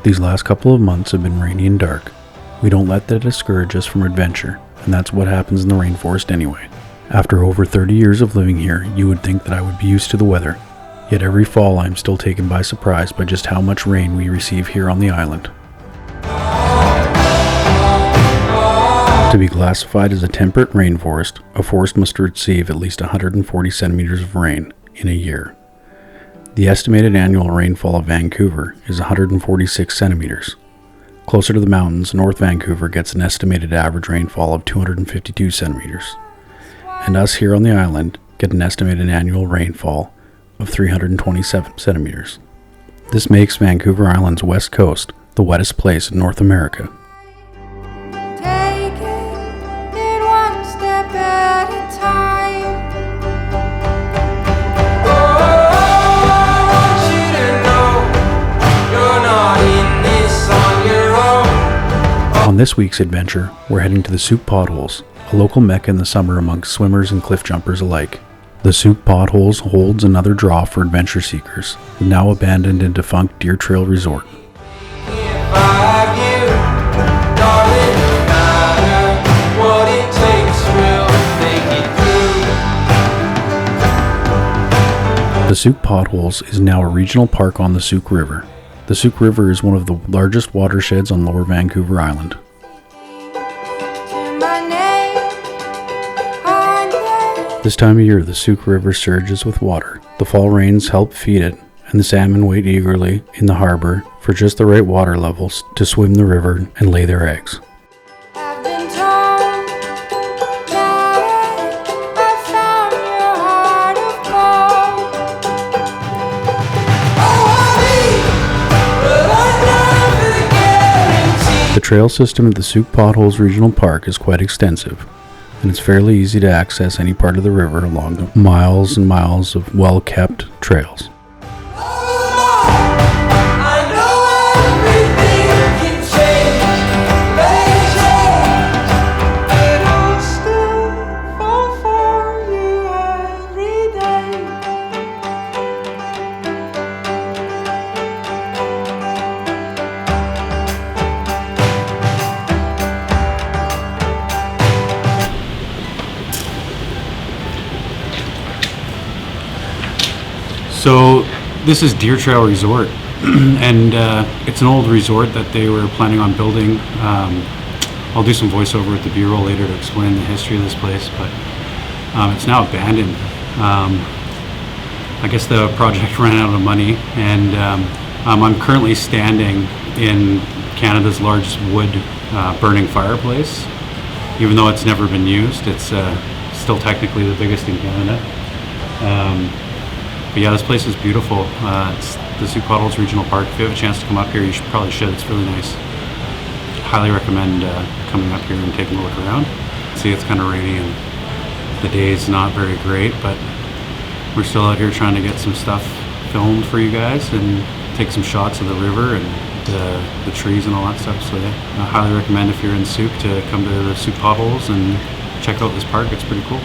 These last couple of months have been rainy and dark. We don't let that discourage us from adventure, and that's what happens in the rainforest anyway. After over 30 years of living here, you would think that I would be used to the weather. Yet every fall I'm still taken by surprise by just how much rain we receive here on the island. To be classified as a temperate rainforest, a forest must receive at least 140 centimeters of rain in a year. The estimated annual rainfall of Vancouver is 146 centimeters. Closer to the mountains, North Vancouver gets an estimated average rainfall of 252 centimeters. And us here on the island get an estimated annual rainfall of 327 centimeters. This makes Vancouver Island's west coast the wettest place in North America. On this week's adventure, we're heading to the Sooke Potholes, a local mecca in the summer amongst swimmers and cliff jumpers alike. The Sooke Potholes holds another draw for adventure seekers, the now abandoned and defunct Deertrail Resort. The Sooke Potholes is now a regional park on the Sooke River. The Sooke River is one of the largest watersheds on Lower Vancouver Island. This time of year, the Sooke River surges with water. The fall rains help feed it, and the salmon wait eagerly in the harbor for just the right water levels to swim the river and lay their eggs. The trail system at the Sooke Potholes Regional Park is quite extensive, and it's fairly easy to access any part of the river along the miles and miles of well-kept trails. So this is Deertrail Resort, and it's an old resort that they were planning on building. I'll do some voiceover with the B-roll later to explain the history of this place, but it's now abandoned. I guess the project ran out of money, and I'm currently standing in Canada's largest wood burning fireplace. Even though it's never been used, it's still technically the biggest in Canada. But yeah, this place is beautiful. It's the Sooke Potholes Regional Park. If you have a chance to come up here, you probably should. It's really nice. Highly recommend coming up here and taking a look around. See, it's kind of rainy and the day's not very great, but we're still out here trying to get some stuff filmed for you guys and take some shots of the river and the trees and all that stuff. So yeah, I highly recommend if you're in Sooke to come to the Sooke Potholes and check out this park. It's pretty cool.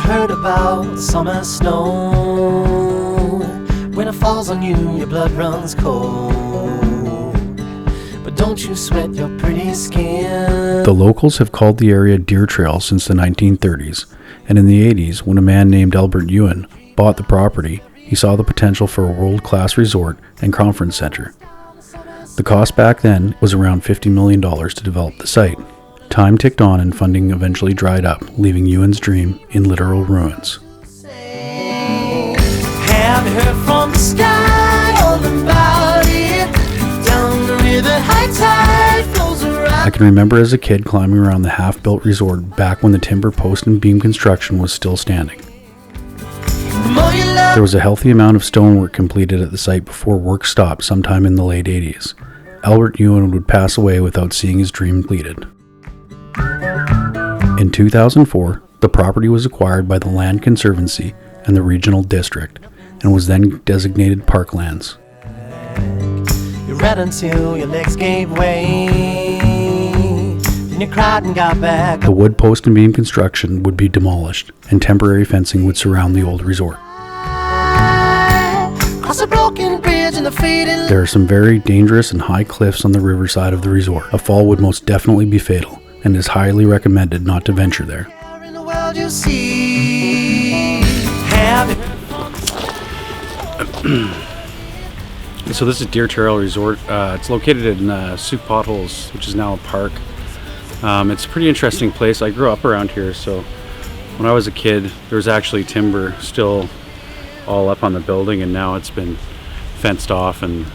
Heard about summer snow. When it falls on you, your blood runs cold. But don't you sweat your pretty skin. The locals have called the area Deertrail since the 1930s, and in the 80s, when a man named Albert Ewan bought the property, he saw the potential for a world-class resort and conference center. The cost back then was around $50 million to develop the site. Time ticked on and funding eventually dried up, leaving Ewan's dream in literal ruins. Have you heard from the sky all about it? Down the river, high tide flows around. I can remember as a kid climbing around the half-built resort back when the timber post and beam construction was still standing. There was a healthy amount of stonework completed at the site before work stopped sometime in the late 80s. Albert Ewan would pass away without seeing his dream completed. In 2004, the property was acquired by the Land Conservancy and the regional district, and was then designated parklands. You ran until your legs gave way. Then you cried and got back. The wood post and beam construction would be demolished, and temporary fencing would surround the old resort. Cross a broken bridge in the fading. There are some very dangerous and high cliffs on the riverside of the resort. A fall would most definitely be fatal, and it is highly recommended not to venture there. In the world you see. Have you So this is Deertrail Resort. It's located in Sooke Potholes, which is now a park. It's a pretty interesting place. I grew up around here, so when I was a kid, there was actually timber still all up on the building, and now it's been fenced off, and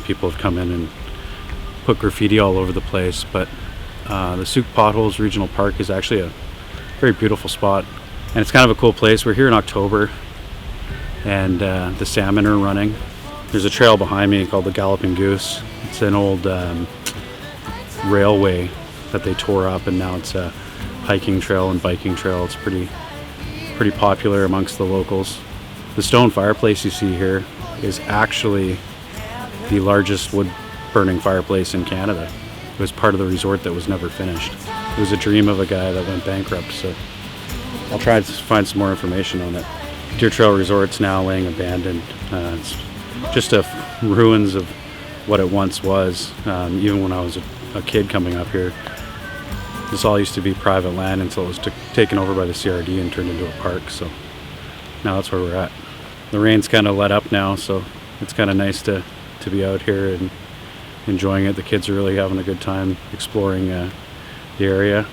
people have come in and put graffiti all over the place. But the Sooke Potholes Regional Park is actually a very beautiful spot, and it's kind of a cool place. We're here in October, and the salmon are running. There's a trail behind me called the Galloping Goose. It's an old railway that they tore up, and now it's a hiking trail and biking trail. It's pretty popular amongst the locals. The stone fireplace you see here is actually the largest wood burning fireplace in Canada. It was part of the resort that was never finished. It was a dream of a guy that went bankrupt, so I'll try to find some more information on it. Deertrail Resort's now laying abandoned. It's just ruins of what it once was. Even when I was a kid coming up here, this all used to be private land until it was taken over by the CRD and turned into a park. So now that's where we're at. The rain's kind of let up now, so it's kind of nice to be out here and enjoying it. The kids are really having a good time exploring the area.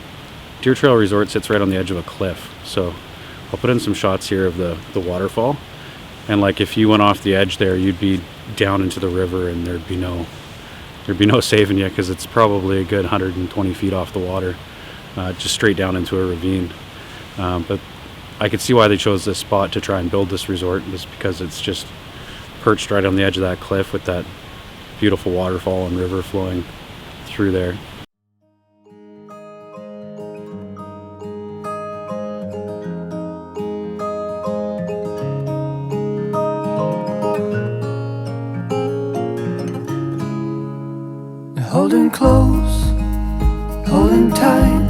Deertrail Resort sits right on the edge of a cliff, so I'll put in some shots here of the waterfall. And like if you went off the edge there, you'd be down into the river, and there'd be no saving you, because it's probably a good 120 feet off the water, just straight down into a ravine. But I could see why they chose this spot to try and build this resort, just because it's just perched right on the edge of that cliff with that beautiful waterfall and river flowing through there. Holding close, holding tight.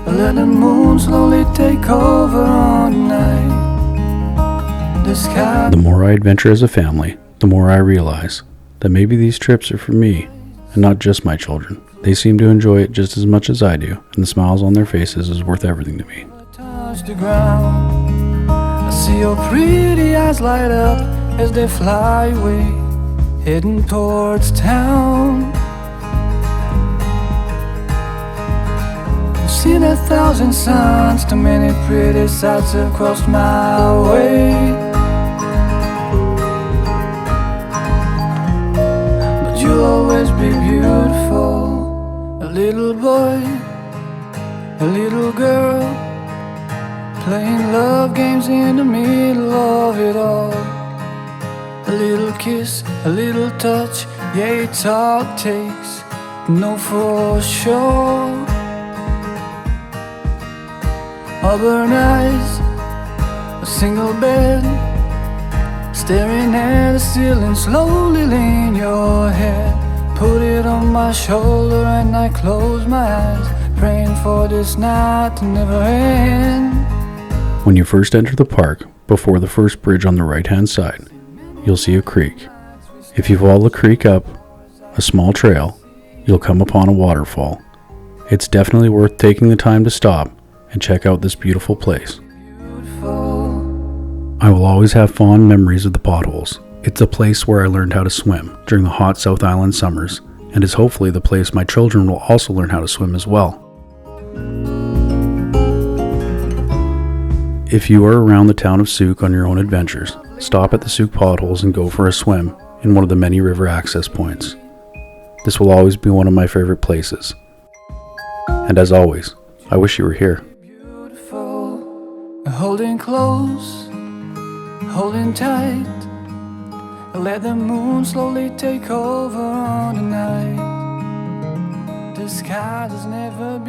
Let the moon slowly take over on night. The sky. The more I adventure as a family, the more I realize that maybe these trips are for me and not just my children. They seem to enjoy it just as much as I do, and the smiles on their faces is worth everything to me. Touch the ground. I see your pretty eyes light up as they fly away, heading towards town. I've seen 1,000 suns, too many pretty sights have crossed my way. But you'll always be beautiful. A little boy, a little girl, playing love games in the middle of it all. A little kiss, a little touch, yeah, it's all it takes to know for sure. Auburn eyes, a single bed, staring at the ceiling, slowly lean your head. Put it on my shoulder and I close my eyes, praying for this night to never end. When you first enter the park, before the first bridge on the right-hand side, you'll see a creek. If you follow the creek up a small trail, you'll come upon a waterfall. It's definitely worth taking the time to stop and check out this beautiful place. I will always have fond memories of the Potholes. It's a place where I learned how to swim during the hot South Island summers, and is hopefully the place my children will also learn how to swim as well. If you are around the town of Sooke on your own adventures, stop at the Sooke Potholes and go for a swim in one of the many river access points. This will always be one of my favorite places. And as always, I wish you were here. Holding close, holding tight. Let the moon slowly take over on the night. The sky has never